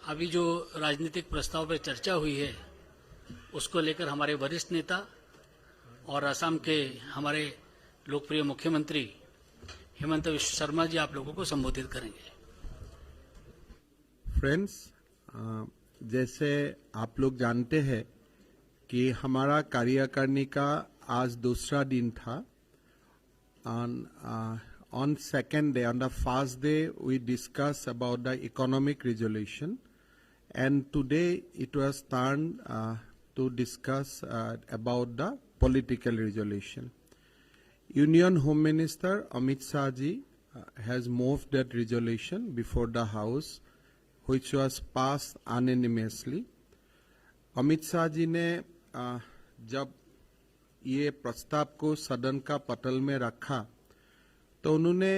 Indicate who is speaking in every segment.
Speaker 1: अभी जो राजनीतिक प्रस्ताव पर चर्चा हुई है उसको लेकर हमारे वरिष्ठ नेता और असम के हमारे लोकप्रिय मुख्यमंत्री हेमंत विश्व शर्मा जी आप लोगों को संबोधित करेंगे।
Speaker 2: फ्रेंड्स, जैसे आप लोग जानते हैं कि हमारा कार्यकारिणी का आज दूसरा दिन था। On second day, on the first day, we discussed about the economic resolution, and today it was turned to discuss about the political resolution. Union Home Minister Amit Shah ji has moved that resolution before the House, which was passed unanimously. Amit Shah ji ने जब ये प्रस्ताव को सदन का पटल में रखा तो उन्होंने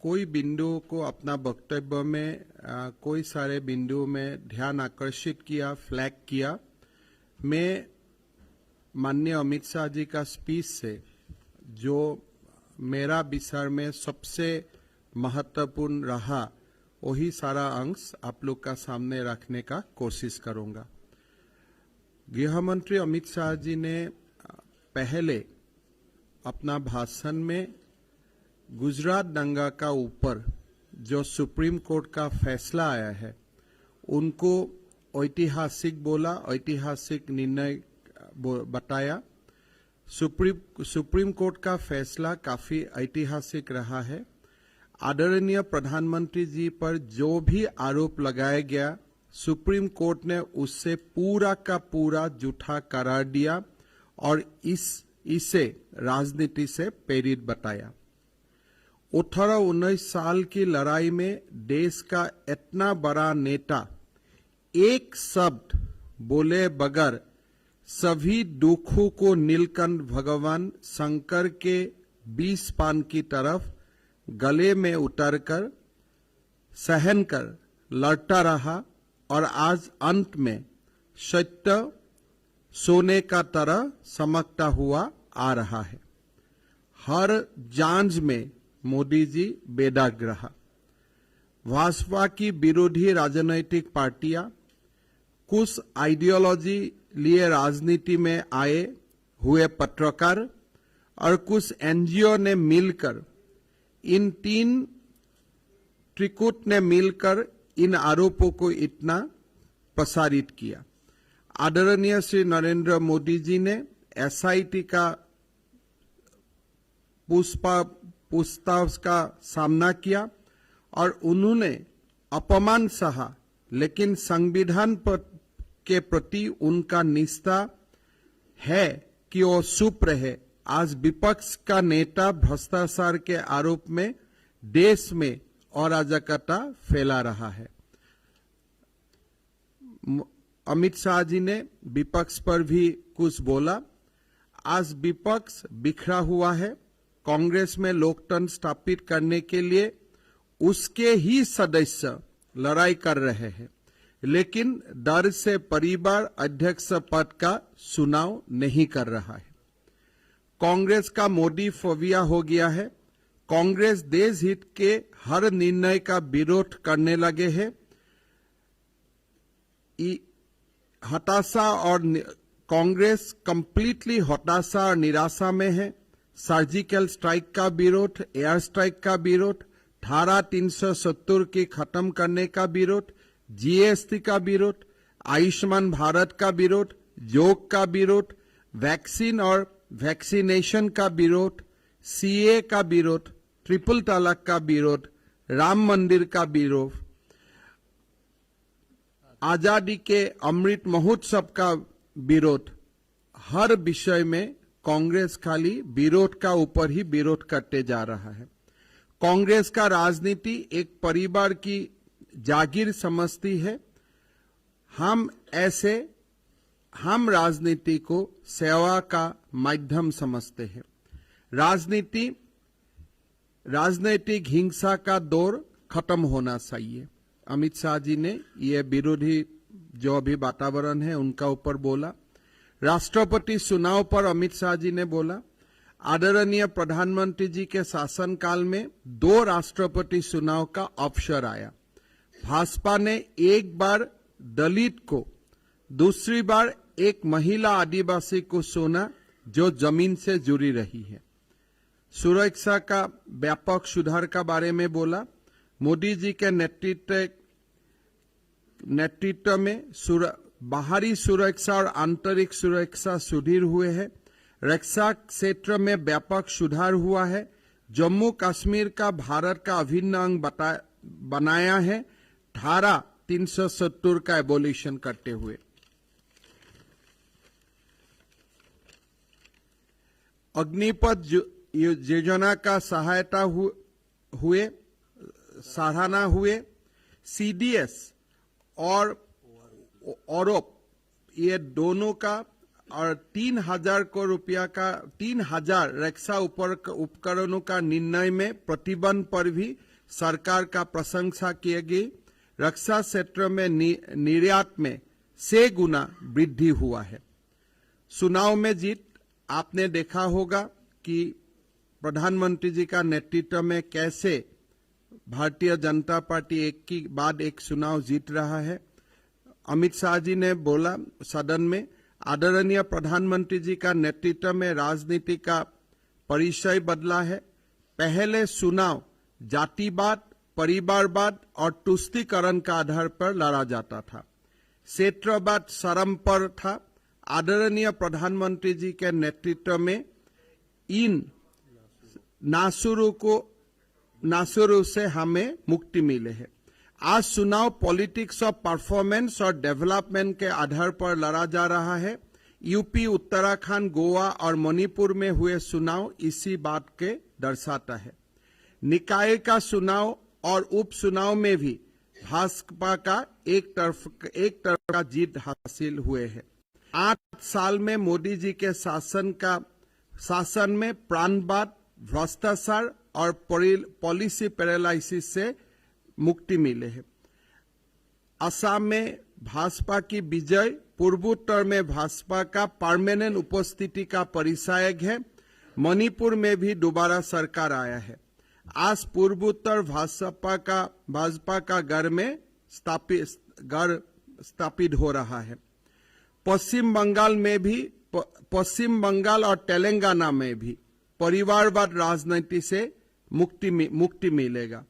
Speaker 2: कोई बिंदुओं को अपना वक्तव्य में कोई सारे बिंदुओं में ध्यान आकर्षित किया, फ्लैग किया। मैं माननीय अमित शाह जी का स्पीच से जो मेरा विचार में सबसे महत्वपूर्ण रहा वही सारा अंश आप लोग का सामने रखने का कोशिश करूंगा। गृह मंत्री अमित शाह जी ने पहले अपना भाषण में गुजरात दंगा का ऊपर जो सुप्रीम कोर्ट का फैसला आया है उनको ऐतिहासिक बोला, ऐतिहासिक निर्णय बताया। सुप्रीम कोर्ट का फैसला काफी ऐतिहासिक रहा है। आदरणीय प्रधानमंत्री जी पर जो भी आरोप लगाया गया सुप्रीम कोर्ट ने उससे पूरा का पूरा झूठा करार दिया और इसे राजनीति से प्रेरित बताया। 18-19 साल की लड़ाई में देश का इतना बड़ा नेता एक शब्द बोले बगैर सभी दुखों को नीलकंठ भगवान शंकर के 20 पान की तरफ गले में उतरकर सहन कर लड़ता रहा और आज अंत में सत्य सोने का तरह चमकता हुआ आ रहा है। हर जांच में मोदी जी बेदाग रहा। भाजपा की विरोधी राजनीतिक पार्टियां कुछ आइडियोलॉजी लिए राजनीति में आए हुए पत्रकार और कुछ एनजीओ ने मिलकर इन तीन त्रिकूट ने मिलकर इन आरोपों को इतना प्रसारित किया। आदरणीय श्री नरेंद्र मोदी जी ने एसआईटी का पूछताछ का सामना किया और उन्होंने अपमान सहा, लेकिन संविधान के प्रति उनका निष्ठा है कि वो चुप रहे। आज विपक्ष का नेता भ्रष्टाचार के आरोप में देश में अराजकता फैला रहा है। अमित शाह जी ने विपक्ष पर भी कुछ बोला। आज विपक्ष बिखरा हुआ है। कांग्रेस में लोकतंत्र स्थापित करने के लिए उसके ही सदस्य लड़ाई कर रहे हैं, लेकिन डर से परिवार अध्यक्ष पद का चुनाव नहीं कर रहा है। कांग्रेस का मोदी फोबिया हो गया है। कांग्रेस देश हित के हर निर्णय का विरोध करने लगे हैं। हताशा और कांग्रेस कंप्लीटली हताशा और निराशा में है। सर्जिकल स्ट्राइक का विरोध, एयर स्ट्राइक का विरोध, धारा 370 की खत्म करने का विरोध, जीएसटी का विरोध, आयुष्मान भारत का विरोध, योग का विरोध, वैक्सीन और वैक्सीनेशन का विरोध, सीए का विरोध, ट्रिपल तलाक का विरोध, राम मंदिर का विरोध, आजादी के अमृत महोत्सव का विरोध। हर विषय में कांग्रेस खाली विरोध का ऊपर ही विरोध करते जा रहा है। कांग्रेस का राजनीति एक परिवार की जागीर समझती है। हम राजनीति को सेवा का माध्यम समझते हैं। राजनीतिक हिंसा का दौर खत्म होना चाहिए। अमित शाह जी ने ये विरोधी जो भी वातावरण है उनका ऊपर बोला। राष्ट्रपति चुनाव पर अमित शाह जी ने बोला। आदरणीय प्रधानमंत्री जी के शासनकाल में 2 राष्ट्रपति चुनाव का अवसर आया। भाजपा ने एक बार दलित को, दूसरी बार एक महिला आदिवासी को चुना जो जमीन से जुड़ी रही है। सुरक्षा का व्यापक सुधार का बारे में बोला। मोदी जी के नेतृत्व में बाहरी सुरक्षा और आंतरिक सुरक्षा सुदृढ़ हुए हैं। रक्षा क्षेत्र में व्यापक सुधार हुआ है। जम्मू कश्मीर का भारत का अभिन्न अंग बनाया है, धारा 370 का एबोलिशन करते हुए। अग्निपथ योजना का सराहना हुए। सीडीएस और औरप ये दोनों का और 3,000 करोड़ रुपया का 3,000 रक्षा उपकरणों का निर्णय में प्रतिबंध पर भी सरकार का प्रशंसा की गई। रक्षा क्षेत्र में निर्यात में 6 गुना वृद्धि हुआ है। चुनाव में जीत आपने देखा होगा कि प्रधानमंत्री जी का नेतृत्व में कैसे भारतीय जनता पार्टी एक के बाद एक चुनाव जीत रहा है। अमित शाह जी ने बोला सदन में, आदरणीय प्रधानमंत्री जी का नेतृत्व में राजनीति का परिचय बदला है। पहले चुनाव जातिवाद, परिवारवाद और तुष्टीकरण का आधार पर लड़ा जाता था। क्षेत्रवाद शर्म पर था। आदरणीय प्रधानमंत्री जी के नेतृत्व में इन नासुरों से हमें मुक्ति मिले है। आज चुनाव पॉलिटिक्स ऑफ परफॉर्मेंस और डेवलपमेंट के आधार पर लड़ा जा रहा है। यूपी, उत्तराखंड, गोवा और मणिपुर में हुए चुनाव इसी बात के दर्शाता है। निकाय का चुनाव और उपचुनाव में भी भाजपा का एक तरफ का जीत हासिल हुए है। 8 साल में मोदी जी के शासन में प्राणवाद, भ्रष्टाचार और पॉलिसी पैरालिसिस से मुक्ति मिले है। असम में भाजपा की विजय पूर्वोत्तर में भाजपा का परमानेंट उपस्थिति का परिचायक है। मणिपुर में भी दोबारा सरकार आया है। आज पूर्वोत्तर भाजपा का घर स्थापित हो रहा है। पश्चिम बंगाल और तेलंगाना में भी परिवारवाद राजनीति से मुक्ति मिलेगा।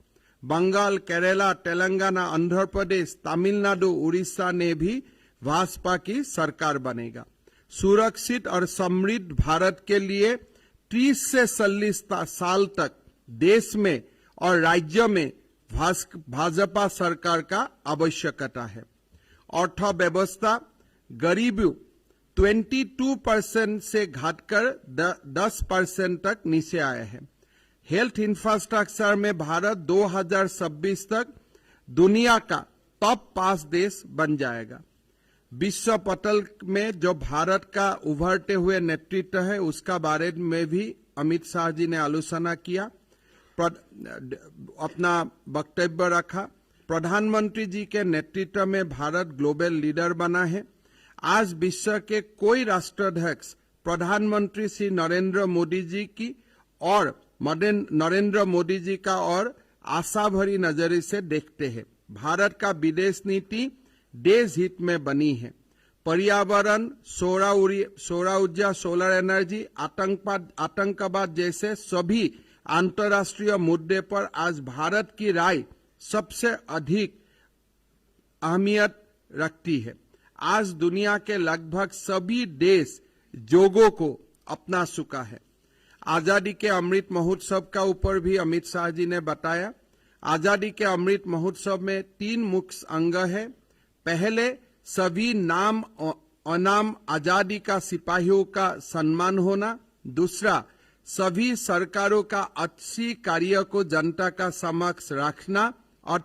Speaker 2: बंगाल, केरला, तेलंगाना, आंध्र प्रदेश, तमिलनाडु, उड़ीसा ने भी भाजपा की सरकार बनेगा। सुरक्षित और समृद्ध भारत के लिए 30 से 40 साल तक देश में और राज्य में भाजपा सरकार का आवश्यकता है। अर्थव्यवस्था गरीबी 22% से घटकर 10% तक नीचे आया है। हेल्थ इंफ्रास्ट्रक्चर में भारत 2026 तक दुनिया का टॉप 5 देश बन जाएगा। विश्व पटल में जो भारत का उभरते हुए नेतृत्व है उसका बारे में भी अमित शाह जी ने आलोचना किया, अपना वक्तव्य रखा। प्रधानमंत्री जी के नेतृत्व में भारत ग्लोबल लीडर बना है। आज विश्व के कोई राष्ट्राध्यक्ष प्रधानमंत्री श्री नरेंद्र मोदी जी की और नरेंद्र मोदी जी का और आशा भरी नजरिए से देखते हैं। भारत का विदेश नीति देश हित में बनी है। पर्यावरण, सौर ऊर्जा, सोलर एनर्जी, आतंकवाद जैसे सभी अंतर्राष्ट्रीय मुद्दे पर आज भारत की राय सबसे अधिक अहमियत रखती है। आज दुनिया के लगभग सभी देश योगों को अपना चुका है। आजादी के अमृत महोत्सव का ऊपर भी अमित शाह जी ने बताया। आजादी के अमृत महोत्सव में 3 मुख्य अंग है। पहले, सभी नाम अनाम आजादी का सिपाहियों का सम्मान होना। दूसरा, सभी सरकारों का अच्छी कार्य को जनता का समक्ष रखना। और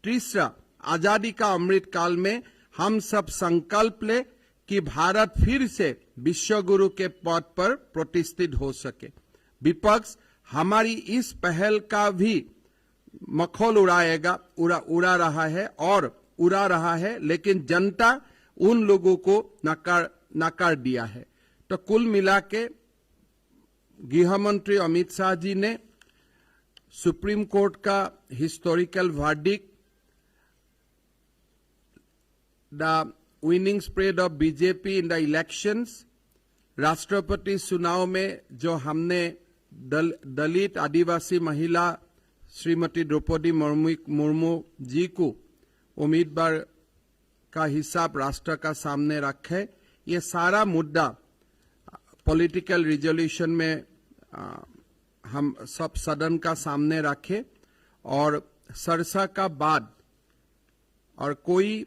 Speaker 2: तीसरा, आजादी का अमृत काल में हम सब संकल्प ले कि भारत फिर से विश्व गुरु के पद पर प्रतिष्ठित हो सके। विपक्ष हमारी इस पहल का भी मखौल उड़ा रहा है, लेकिन जनता उन लोगों को नकार दिया है। तो कुल मिला के गृह मंत्री अमित शाह जी ने सुप्रीम कोर्ट का historical verdict the winning spread of BJP in the elections, राष्ट्रपति चुनाव में जो हमने दलित आदिवासी महिला श्रीमती द्रौपदी मुर्मू जी को उम्मीदवार का हिसाब राष्ट्र का सामने रखे, ये सारा मुद्दा पॉलिटिकल रिजोल्यूशन में हम सब सदन का सामने रखे और चर्चा का बाद और कोई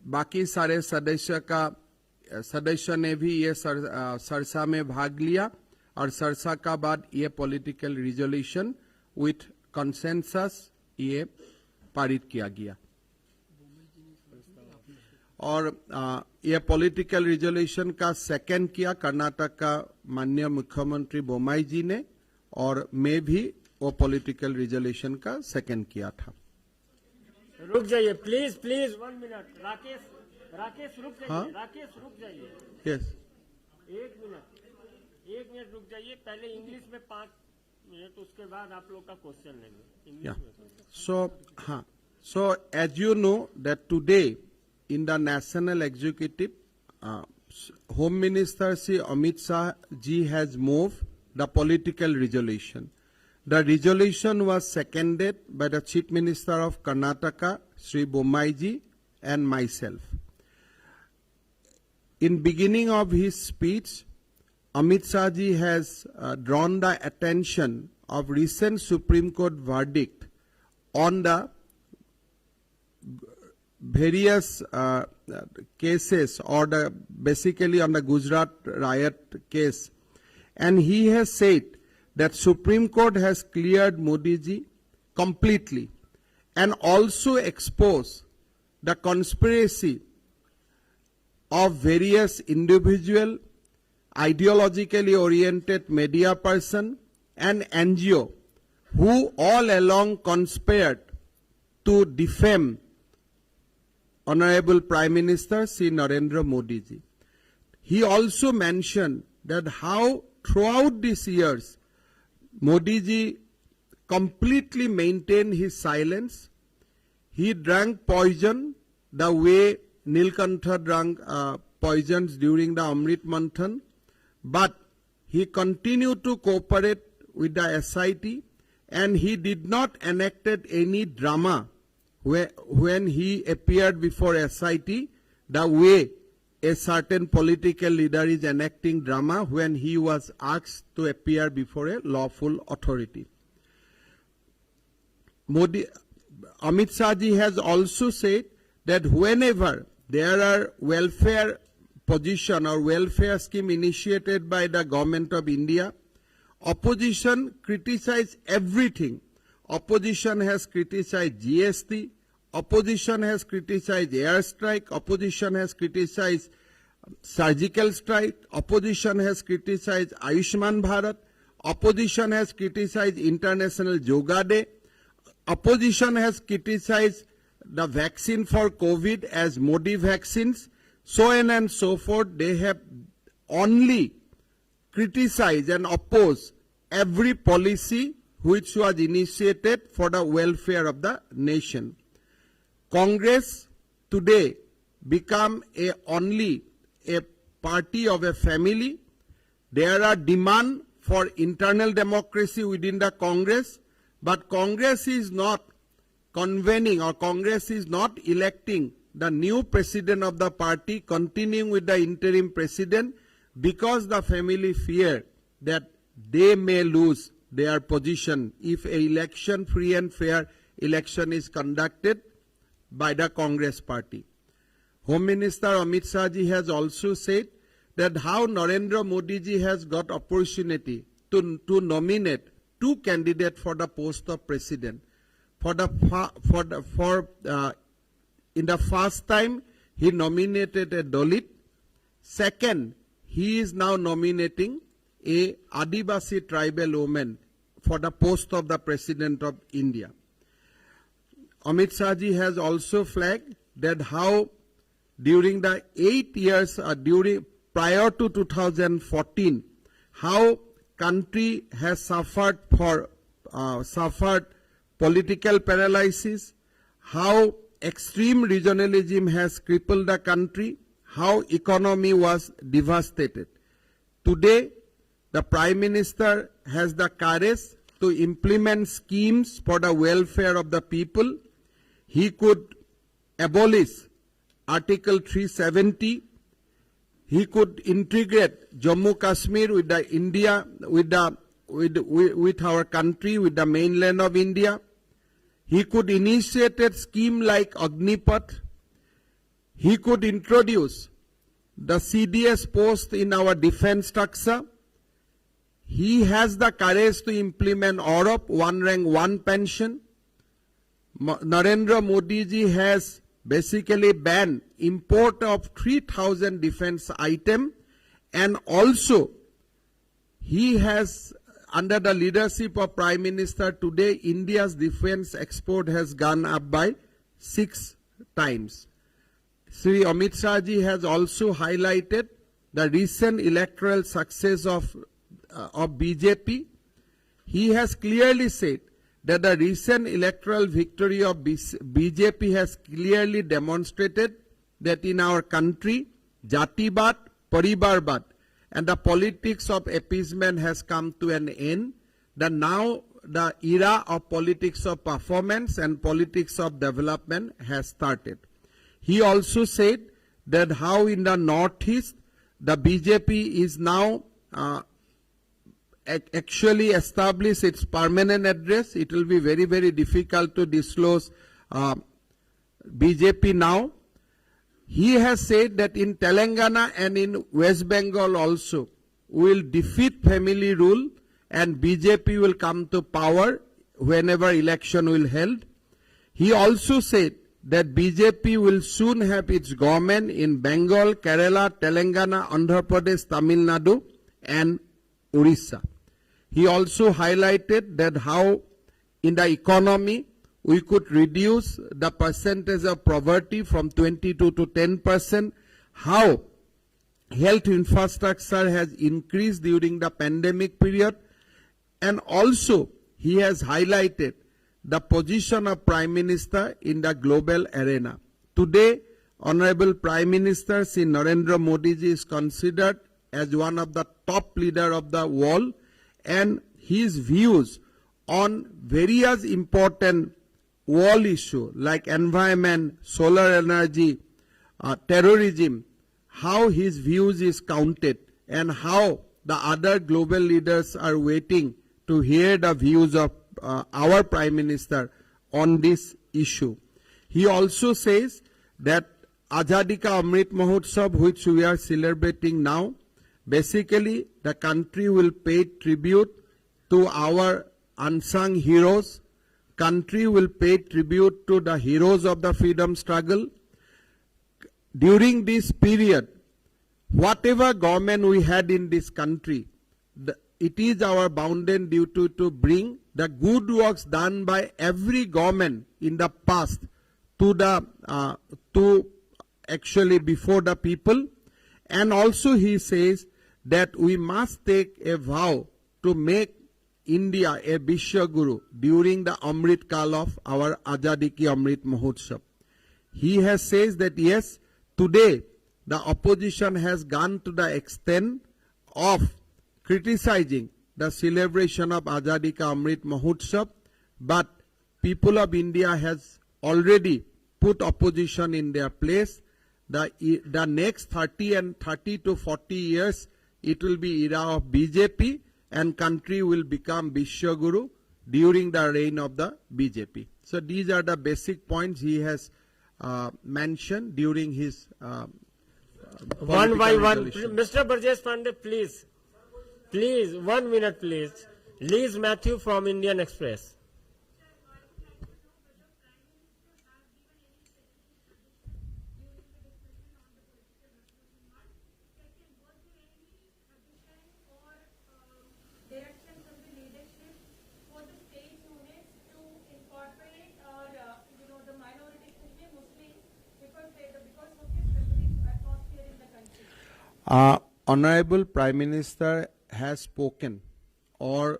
Speaker 2: बाकी सारे सदस्य ने भी ये चर्चा में भाग लिया और चर्चा का बाद ये पॉलिटिकल रिजोल्यूशन विथ कंसेंसस ये पारित किया गया और ये पॉलिटिकल रिजोल्यूशन का सेकंड किया कर्नाटक का माननीय मुख्यमंत्री बोम्मई जी ने और मैं भी वो पॉलिटिकल रिजोल्यूशन का सेकंड किया था।
Speaker 3: रुक जाइए प्लीज प्लीज 1 मिनट। राकेश रुक जाइए।
Speaker 2: हाँ?
Speaker 3: राकेश रुक जाइए।
Speaker 2: यस
Speaker 3: 1 मिनट रुक जाइए। पहले इंग्लिश में 5 मिनट, उसके बाद आप लोग का क्वेश्चन लेंगे इंग्लिश में।
Speaker 2: So as you know that today in the National Executive, Home Minister Sri Amit Shah ji has moved the political resolution. The resolution was seconded by the Chief Minister of Karnataka, Sri Bommai ji, and myself. In beginning of his speech, Amit Shah ji has drawn the attention of recent Supreme Court verdict on the various cases or basically on the Gujarat riot case, and he has said that Supreme Court has cleared Modi ji completely and also exposed the conspiracy of various individual ideologically oriented media person and NGO who all along conspired to defame Honorable Prime Minister Sri Narendra Modi ji. He also mentioned that how throughout these years Modi ji completely maintained his silence. He drank poison the way Nilkantha drank poisons during the Amrit Manthan, but he continued to cooperate with the SIT and he did not enacted any drama when he appeared before SIT the way a certain political leader is enacting drama when he was asked to appear before a lawful authority. Amit Shah ji has also said that whenever there are welfare position or welfare scheme initiated by the government of India, opposition criticize everything. Opposition has criticized GST, opposition has criticized airstrike, opposition has criticized surgical strike, opposition has criticized Ayushman Bharat, opposition has criticized International Yoga Day, opposition has criticized the vaccine for COVID as Modi vaccines, so on and so forth. They have only criticized and opposed every policy which was initiated for the welfare of the nation. Congress today become only a party of a family. There are demands for internal democracy within the Congress, but Congress is not convening or Congress is not electing the new president of the party, continuing with the interim president, because the family fear that they may lose their position if a election, free and fair election is conducted by the Congress party. Home Minister Amit Shah ji has also said that how Narendra Modi ji has got opportunity to nominate 2 candidates for the post of president. In the first time, he nominated a Dalit. Second, he is now nominating a Adivasi tribal woman for the post of the President of India. Amit Shah ji has also flagged that how during the 8 years prior to 2014, how country has suffered political paralysis, how extreme regionalism has crippled the country, how economy was devastated. Today, the Prime Minister has the courage to implement schemes for the welfare of the people. He could abolish Article 370. He could integrate Jammu Kashmir with the India, with our country, with the mainland of India. He could initiate a scheme like Agnipath. He could introduce the CDS post in our defense structure. He has the courage to implement Europe, one rank, one pension. Narendra Modi ji has basically banned import of 3,000 defense items, and also he has, under the leadership of Prime Minister today, India's defense export has gone up by 6 times. Sri Amit Shah ji has also highlighted the recent electoral success of BJP. He has clearly said that the recent electoral victory of BJP has clearly demonstrated that in our country, Jatibad, Paribarbat, and the politics of appeasement has come to an end. That now the era of politics of performance and politics of development has started. He also said that how in the Northeast, the BJP is now actually establish its permanent address. It will be very, very difficult to disclose BJP now. He has said that in Telangana and in West Bengal also, we will defeat family rule and BJP will come to power whenever election will held. He also said that BJP will soon have its government in Bengal, Kerala, Telangana, Andhra Pradesh, Tamil Nadu and Orissa. He also highlighted that how in the economy we could reduce the percentage of poverty from 22 to 10%, how health infrastructure has increased during the pandemic period, and also he has highlighted the position of Prime Minister in the global arena. Today, Honorable Prime Minister Sri Narendra Modi ji is considered as one of the top leader of the world, and his views on various important world issues like environment, solar energy, terrorism, how his views is counted and how the other global leaders are waiting to hear the views of our Prime Minister on this issue. He also says that Azadi Ka Amrit Mahotsav, which we are celebrating now, basically the country will pay tribute to our unsung heroes. Country will pay tribute to the heroes of the freedom struggle. During this period, whatever government we had in this country, it is our bounden duty to bring the good works done by every government in the past to actually before the people. And also he says that we must take a vow to make India a Vishwa Guru during the Amrit Kal of our Azadi Ki Amrit Mahotsav. He has says that yes, today the opposition has gone to the extent of criticizing the celebration of Azadi Ka Amrit Mahotsav, but people of India has already put opposition in their place. The next 30 to 40 years, it will be era of BJP and country will become Vishwa Guru during the reign of the BJP. So these are the basic points he has mentioned during his
Speaker 3: One by one.
Speaker 2: resolution.
Speaker 3: Mr. Brajesh Pandey, please. Please, 1 minute, please. Liz Matthew from Indian Express.
Speaker 4: Direction from the leadership for the state units to incorporate the minority, especially Muslims, because of the specific atmosphere in the country.
Speaker 2: Honorable Prime Minister has spoken or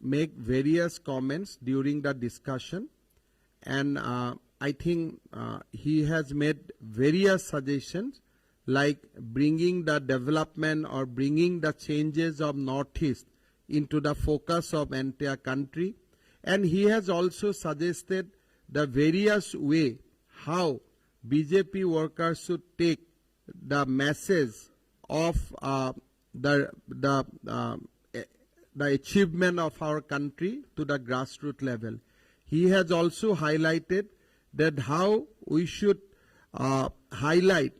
Speaker 2: make various comments during the discussion, and I think he has made various suggestions like bringing the development or bringing the changes of Northeast into the focus of entire country. And he has also suggested the various way how BJP workers should take the message of the achievement of our country to the grassroots level. He has also highlighted that how we should highlight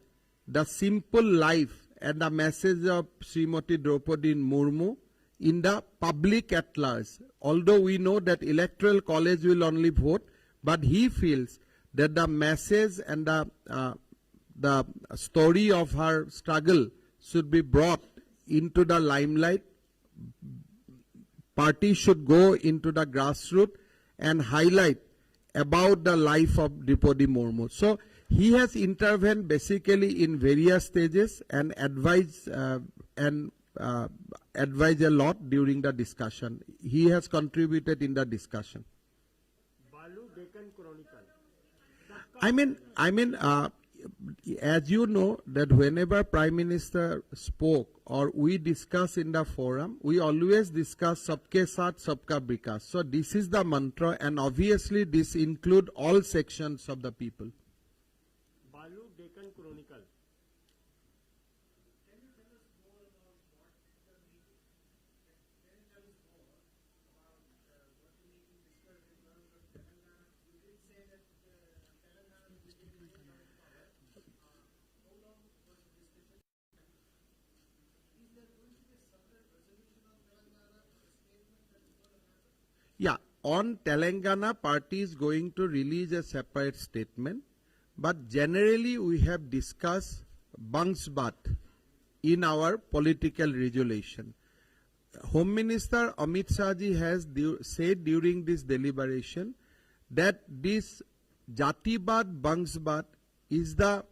Speaker 2: the simple life and the message of Srimati Draupadi Murmu in the public at large. Although we know that electoral college will only vote, but he feels that the message and the story of her struggle should be brought into the limelight. Party should go into the grassroots and highlight about the life of Draupadi Murmu. So he has intervened basically in various stages and advised a lot during the discussion. He has contributed in the discussion.
Speaker 3: बालू Deccan Chronicle
Speaker 2: I mean, as you know, that whenever Prime Minister spoke or we discuss in the forum, we always discuss Sabke Saath, Sabka Vikas. So this is the mantra, and obviously this include all sections of the people.
Speaker 3: बालू Deccan Chronicle
Speaker 2: Yeah, on Telangana, party is going to release a separate statement, but generally we have discussed Bangsbat in our political resolution. Home Minister Amit Shah ji has said during this deliberation that this Jatibad Bangsbat is the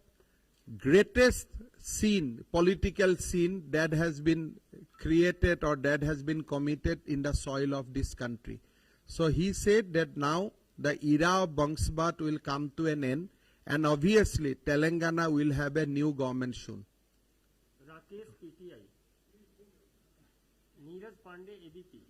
Speaker 2: greatest scene, political scene that has been created or that has been committed in the soil of this country. So he said that now the era of Bangsbat will come to an end, and obviously Telangana will have a new government soon.
Speaker 3: Rakesh PTI Neeraj Pandey ABP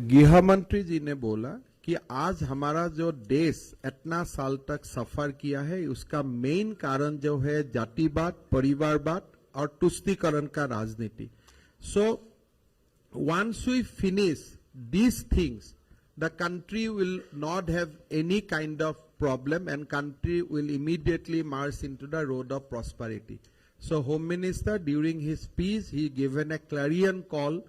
Speaker 2: गृह मंत्री जी ने बोला कि आज हमारा जो देश इतना साल तक सफर किया है उसका मेन कारण जो है जातिवाद, परिवारवाद और तुष्टीकरण का राजनीति. So once we finish these things, the country will not have any kind of problem and country will immediately march into the road of prosperity. So Home Minister during his speech he given a clarion call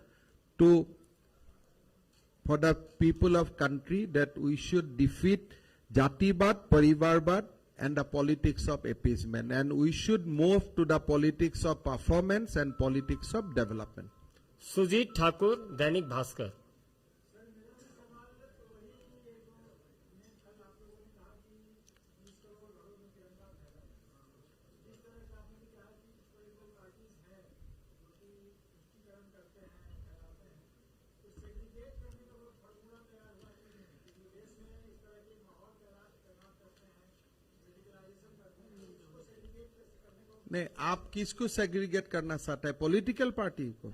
Speaker 2: for the people of country that we should defeat Jatibad, Parivarvad and the politics of appeasement, and we should move to the politics of performance and politics of development.
Speaker 3: Sujit Thakur Dainik Bhaskar
Speaker 2: नहीं, आप किसको segregate करना चाहते हैं? Political party को?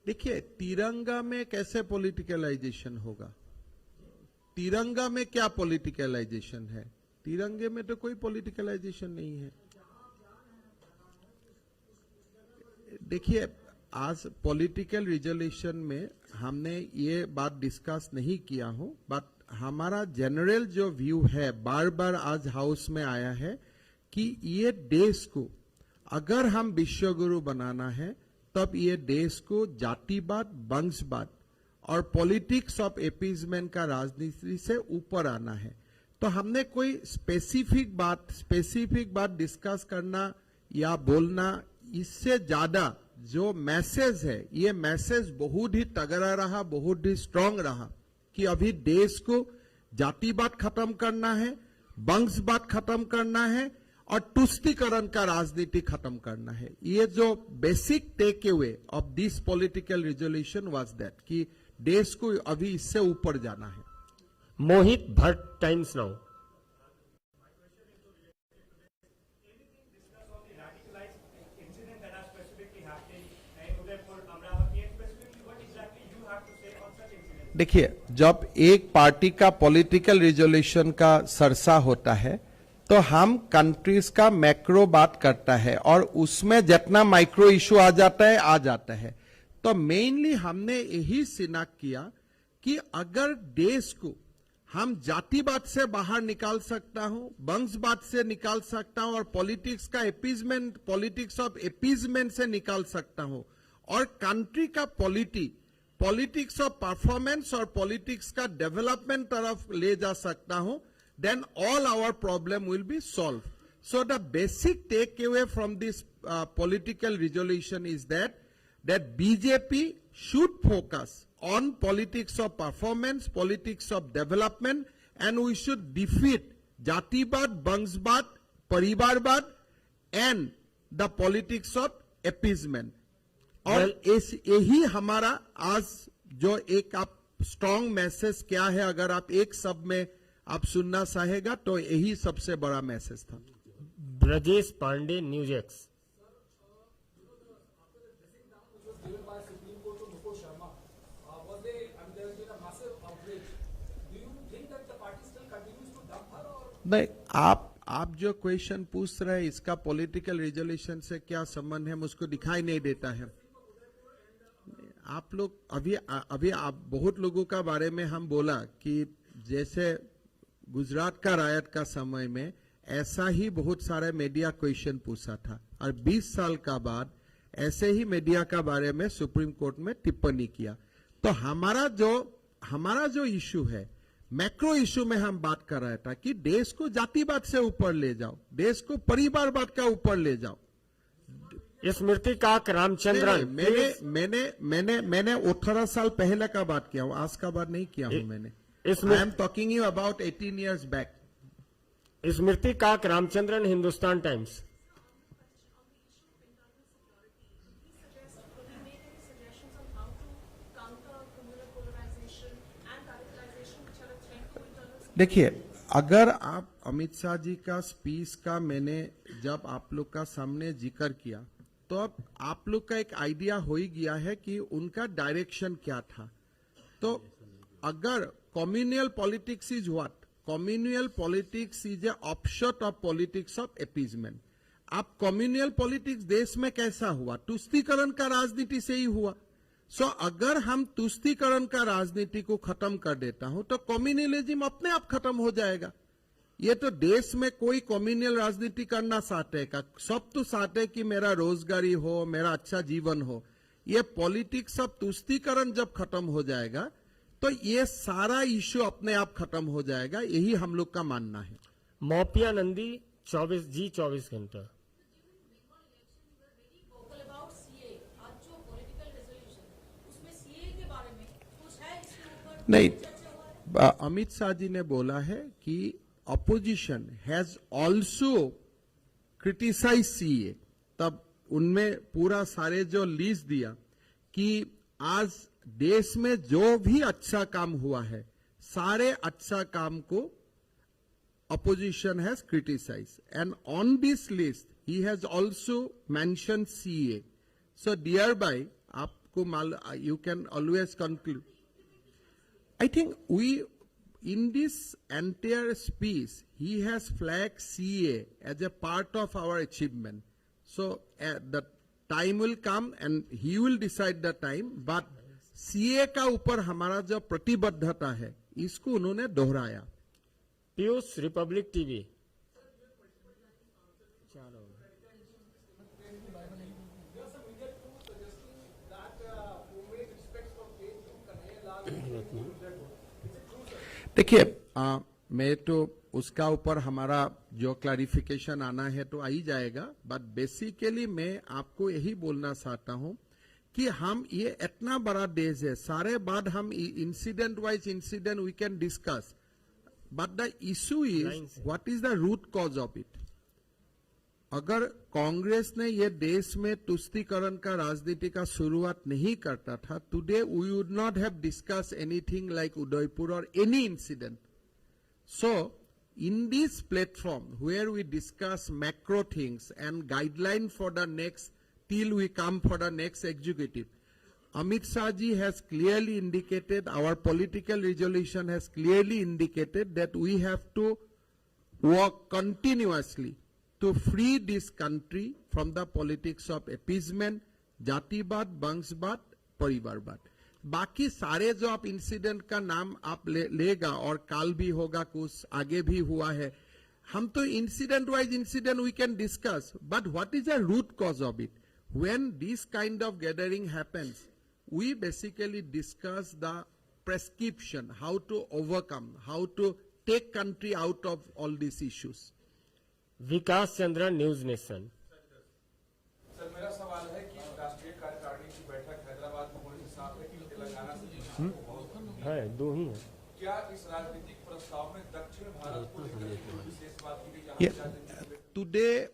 Speaker 2: देखिए, तिरंगा में कैसे पॉलिटिकलाइजेशन होगा? तिरंगा में क्या पॉलिटिकलाइजेशन है? तिरंगे में तो कोई पॉलिटिकलाइजेशन नहीं है. देखिए, आज पॉलिटिकल रिजोल्यूशन में हमने ये बात डिस्कस नहीं किया हो, बट हमारा जनरल जो व्यू है बार बार आज हाउस में आया है कि ये देश को अगर हम विश्व गुरु बनाना है तब ये देश को जातिवाद, वंशवाद और पॉलिटिक्स ऑफ एपीजमेंट का राजनीति से ऊपर आना है। तो हमने कोई स्पेसिफिक बात डिस्कस करना या बोलना, इससे ज्यादा जो मैसेज है, ये मैसेज बहुत ही तगड़ा रहा, बहुत ही स्ट्रांग रहा कि अभी देश को जातिवाद खत्म करना है, वंशवाद खत्म करना है और तुष्टीकरण का राजनीति खत्म करना है। ये जो basic take away of this political resolution was that कि देश को अभी इससे ऊपर जाना है।
Speaker 3: Mohit Bhatt, Times Now.
Speaker 2: देखिए, जब एक पार्टी का पॉलिटिकल रिजोल्यूशन का सरसा होता है तो हम कंट्रीज का मैक्रो बात करता है और उसमें जितना माइक्रो इशू आ जाता है। तो मेनली हमने यही सिनाक किया कि अगर देश को हम जातिवाद से बाहर निकाल सकता हूं, वंशवाद से निकाल सकता हूं और पॉलिटिक्स का एपीजमेंट, पॉलिटिक्स ऑफ एपीजमेंट से निकाल सकता हूं और कंट्री का पॉलिटिक्स ऑफ परफॉर्मेंस और पॉलिटिक्स का डेवलपमेंट तरफ ले जा सकता हूं, then all our problem will be solved. So the basic takeaway from this political resolution is that BJP should focus on politics of performance, politics of development, and we should defeat Jatibad, Bangsbad, Paribarbad, and the politics of appeasement. और यही हमारा आज जो एक आप strong message क्या है, अगर आप एक शब्द में आप सुनना चाहेगा तो यही सबसे बड़ा मैसेज था।
Speaker 3: Brajesh Pandey, News X.
Speaker 2: नहीं, आप जो क्वेश्चन पूछ रहे हैं इसका पॉलिटिकल रिजोल्यूशन से क्या संबंध है, मुझको दिखाई नहीं देता है। आप लोग अभी आप बहुत लोगों का बारे में हम बोला कि जैसे गुजरात का रायट का समय में ऐसा ही बहुत सारे मीडिया क्वेश्चन पूछा था और 20 साल का बाद ऐसे ही मीडिया का बारे में सुप्रीम कोर्ट में टिप्पणी किया। तो हमारा जो इशू है, मैक्रो इशू में हम बात कर रहे था कि देश को जातिवाद से ऊपर ले जाओ, देश को परिवारवाद का ऊपर ले जाओ।
Speaker 3: स्मृति काक, रामचंद्रन।
Speaker 2: मैंने 18 साल पहले का बात किया हूं, आज का बात नहीं किया हूं मैंने। I am talking you about 18 years back.
Speaker 3: Smriti Kak, Ramachandran, Hindustan times.
Speaker 2: देखिए, अगर आप अमित शाह जी का स्पीच का मैंने जब आप लोग का सामने जिक्र किया तो अब आप लोग का एक आइडिया हो ही गया है कि उनका डायरेक्शन क्या था। तो अगर communal politics is what, communal politics is a offshoot of politics of appeasement. अब कम्युनल पॉलिटिक्स देश में कैसा हुआ, तुष्टीकरण का राजनीति से ही हुआ। सो अगर हम तुष्टीकरण का राजनीति को खत्म कर देता हूं तो कम्युनलिज्म अपने आप खत्म हो जाएगा। ये तो देश में कोई कम्युनल राजनीति करना चाहते का, सब तो चाहते कि मेरा रोजगारी हो, मेरा अच्छा जीवन हो। ये पॉलिटिक्स ऑफ तुष्टीकरण जब खत्म हो जाएगा तो ये सारा इश्यू अपने आप खत्म हो जाएगा, यही हम लोग का मानना है।
Speaker 3: मौपिया नंदी, 24 घंटा।
Speaker 2: नहीं, अमित शाह जी ने बोला है कि opposition has also criticise CA. तब उनमें पूरा सारे जो लिस्ट दिया कि आज देश में जो भी अच्छा काम हुआ है, सारे अच्छा काम को opposition has criticized, and on this list he has also mentioned CA. So thereby आपको you can always conclude. I think in this entire speech he has flagged CA as a part of our achievement. So the time will come and he will decide the time, but CA का ऊपर हमारा जो प्रतिबद्धता है इसको उन्होंने दोहराया।
Speaker 3: Piyush, Republic TV.
Speaker 2: देखिए, मैं तो उसका ऊपर हमारा जो क्लैरिफिकेशन आना है तो आ ही जाएगा, बट बेसिकली मैं आपको यही बोलना चाहता हूं कि हम ये इतना बड़ा देश है, सारे बाद हम incident wise incident we can discuss, but the issue is what is the root cause of it. अगर कांग्रेस ने ये देश में तुष्टीकरण का राजनीति का शुरुआत नहीं करता था, today we would not have discuss anything like Udaipur और any incident. So, in this platform where we discuss macro things and guideline for the next, till we come for the next executive, Amit Shah ji has clearly indicated, our political resolution has clearly indicated that we have to work continuously to free this country from the politics of appeasement, Jatibad, Bangsbad, Parivarбад. बाकी सारे जो आप incident का नाम आप लेगा और काल भी होगा, कुछ आगे भी हुआ है, हम तो incident wise incident we can discuss, but what is the root cause of it. When this kind of gathering happens, we basically discuss the prescription, how to overcome, how to take country out of all this issues.
Speaker 3: Vikas Chandra, News Nation.
Speaker 5: Sir, मेरा सवाल है कि राष्ट्रीय कार्यकारिणी की बैठक हैदराबाद में होने से साफ है कि तेलंगाना से
Speaker 3: है, दो ही है।
Speaker 5: क्या इस राजनीतिक प्रस्ताव में दक्षिण भारत को लेकर कोई विशेष बात की गई?
Speaker 2: Yeah. Today,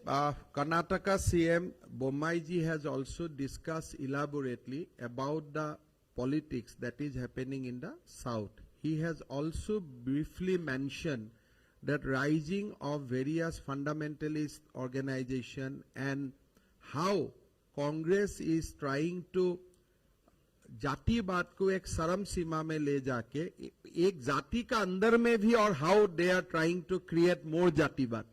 Speaker 2: Karnataka CM Bommai ji has also discussed elaborately about the politics that is happening in the south. He has also briefly mentioned that rising of various fundamentalist organization and how Congress is trying to जातिवाद को एक शर्म सीमा में ले जाके एक जाति का अंदर में भी, और how they are trying to create more जातिवाद।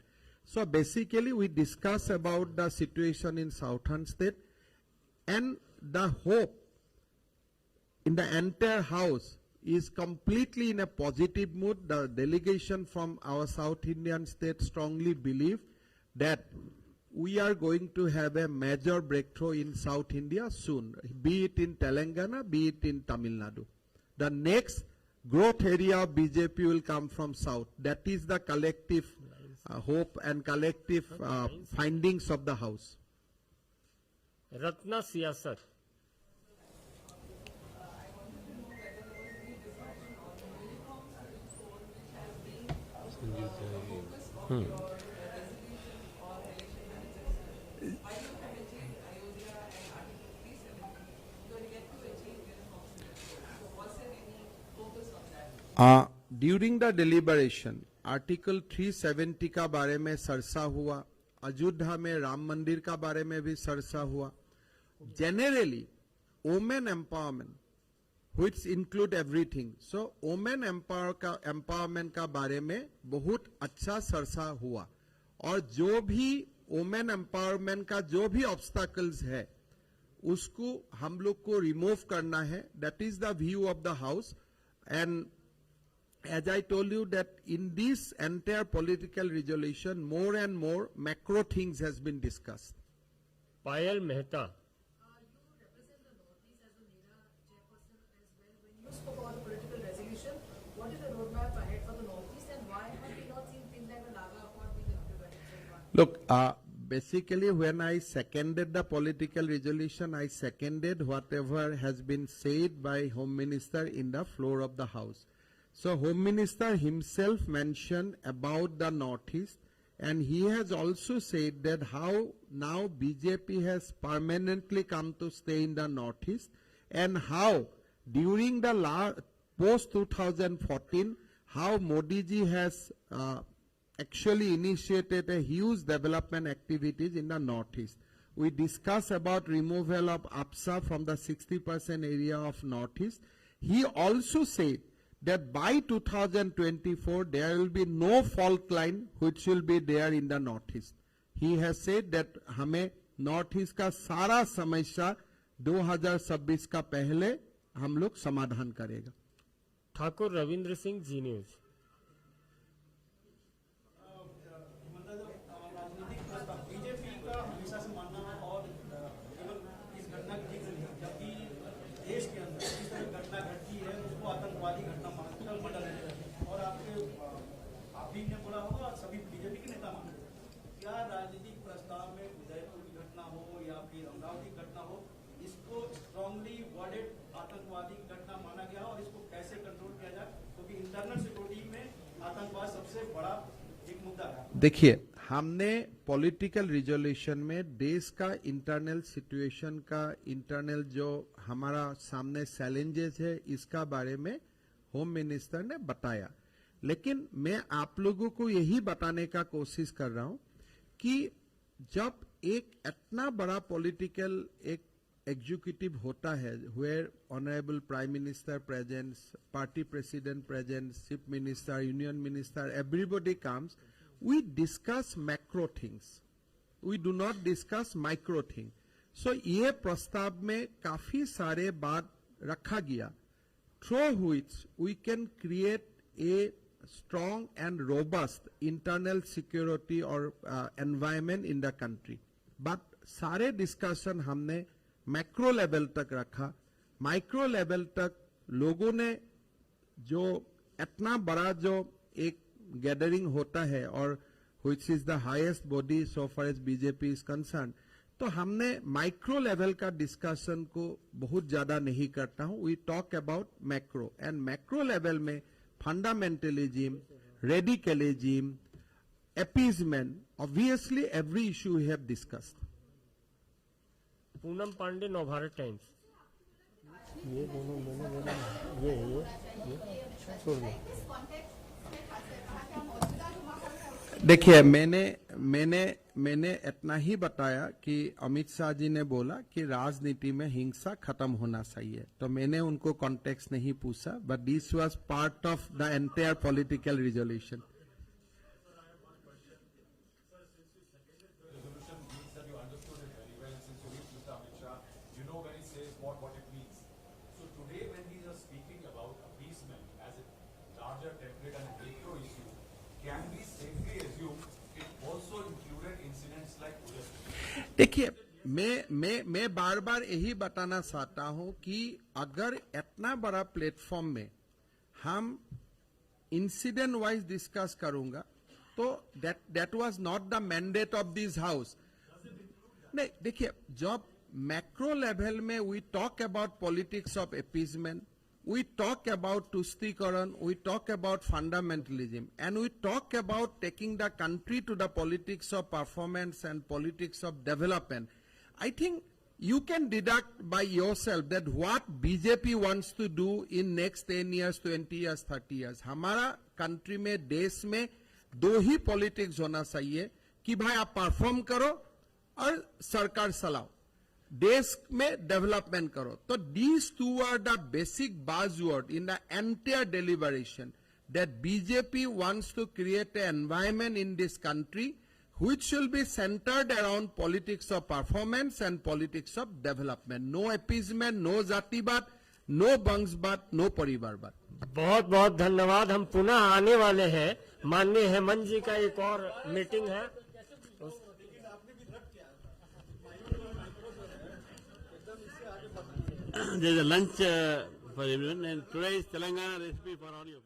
Speaker 2: So basically we discuss about the situation in southern state and the hope in the entire house is completely in a positive mood. The delegation from our South Indian state strongly believe that we are going to have a major breakthrough in South India soon, be it in Telangana, be it in Tamil Nadu. The next growth area of BJP will come from South. That is the collective hope and collective findings of the house.
Speaker 3: Ratna Siyasat.
Speaker 2: During the deliberation article 370 का बारे में चर्चा हुआ, अयोध्या में राम मंदिर का बारे में भी चर्चा हुआ, generally women empowerment which include everything. So women empowerment का बारे में बहुत अच्छा चर्चा हुआ, और जो भी वुमेन एम्पावरमेंट का जो भी ऑब्स्टैकल्स है उसको हम लोग को रिमूव करना है. That is the view of the house. And as I told you that in this entire political resolution, more and more macro things has been discussed.
Speaker 3: Payal Mehta.
Speaker 6: You represent the Northeast as a NEDA chairperson as well. When you spoke about the political resolution, what is the roadmap ahead for the Northeast, and why have we not seen things like the Naga Accord being implemented so far?
Speaker 2: Look, basically when I seconded the political resolution, I seconded whatever has been said by Home Minister in the floor of the House. So Home Minister himself mentioned about the Northeast, and he has also said that how now BJP has permanently come to stay in the Northeast, and how during the post 2014, how Modi ji has actually initiated a huge development activities in the Northeast. We discussed about removal of APSA from the 60% area of Northeast. He also said that by 2024 there will be no fault line which will be there in the Northeast. He has said that हमें Northeast का सारा समस्या 2026 का पहले हम लोग समाधान करेगा.
Speaker 3: ठाकुर रविंद्र सिंह, जी न्यूज।
Speaker 7: बीजेपी का हमेशा से मानना है, और केवल इस घटना की जबकि देश के अंदर जिस तरह घटना घटती है उसको आतंकवादी घटना मानकर मर्डर है। और आप भी ने बोला होगा और सभी बीजेपी के नेता मानते हैं, क्या राजनीतिक प्रस्ताव में उदयपुर की घटना हो या फिर अमरावती की घटना हो, इसको स्ट्रांगली वर्डेड आतंकवादी घटना माना गया और इसको कैसे कंट्रोल किया जाए, क्योंकि इंटरनल सिक्योरिटी में आतंकवाद सबसे बड़ा एक मुद्दा है।
Speaker 2: देखिए, हमने पॉलिटिकल रिजोल्यूशन में देश का इंटरनल सिचुएशन का इंटरनल जो हमारा सामने चैलेंजेस है इसका बारे में होम मिनिस्टर ने बताया, लेकिन मैं आप लोगों को यही बताने का कोशिश कर रहा हूं कि जब एक इतना बड़ा पॉलिटिकल एक एग्जीक्यूटिव होता है, where honourable prime minister presents, party president presents, chief minister, union minister, everybody comes, we discuss macro things, we do not discuss micro thing. So ये प्रस्ताव में काफी सारे बात रखा गया, through which we can create a strong and robust internal security or environment in the country. But सारे discussion हमने macro level तक रखा, micro level तक लोगों ने जो इतना बड़ा जो एक गैदरिंग होता है और which is the highest body so far as BJP is concerned, तो हमने माइक्रो लेवल का डिस्कशन को बहुत ज्यादा नहीं करता हूं, we talk about macro, and macro level में fundamentalism, radicalism, appeasement, obviously every issue we have discussed.
Speaker 3: Poonam Pandey, Navbharat times. ये छोड़ दो।
Speaker 2: देखिए, मैंने इतना ही बताया कि अमित शाह जी ने बोला कि राजनीति में हिंसा खत्म होना चाहिए, तो मैंने उनको कॉन्टेक्स्ट नहीं पूछा, but this was part of the entire political resolution. देखिए, मैं बार बार यही बताना चाहता हूं कि अगर इतना बड़ा प्लेटफॉर्म में हम इंसिडेंट वाइज डिस्कस करूंगा तो that was not the mandate of this house. नहीं, देखिए, जब मैक्रो लेवल में we talk about politics of appeasement, we talk about Tushstikaran, we talk about fundamentalism, and we talk about taking the country to the politics of performance and politics of development. I think you can deduct by yourself that what BJP wants to do in next 10 years, 20 years, 30 years. हमारा country में, देश में दो ही politics होना चाहिए कि भाई आप परफॉर्म करो और सरकार चलाओ, देश में डेवलपमेंट करो। तो these two are the basic buzzword in the entire deliberation that BJP wants to create an environment in this country which will be centered around politics of performance and politics of development. No appeasement, no जातिवाद, no वंशवाद, no परिवारवाद।
Speaker 3: बहुत बहुत धन्यवाद। हम पुनः आने वाले हैं। माननीय हेमंत जी का एक और मीटिंग है।
Speaker 8: There is a lunch for everyone, and today is Telangana recipe for audio.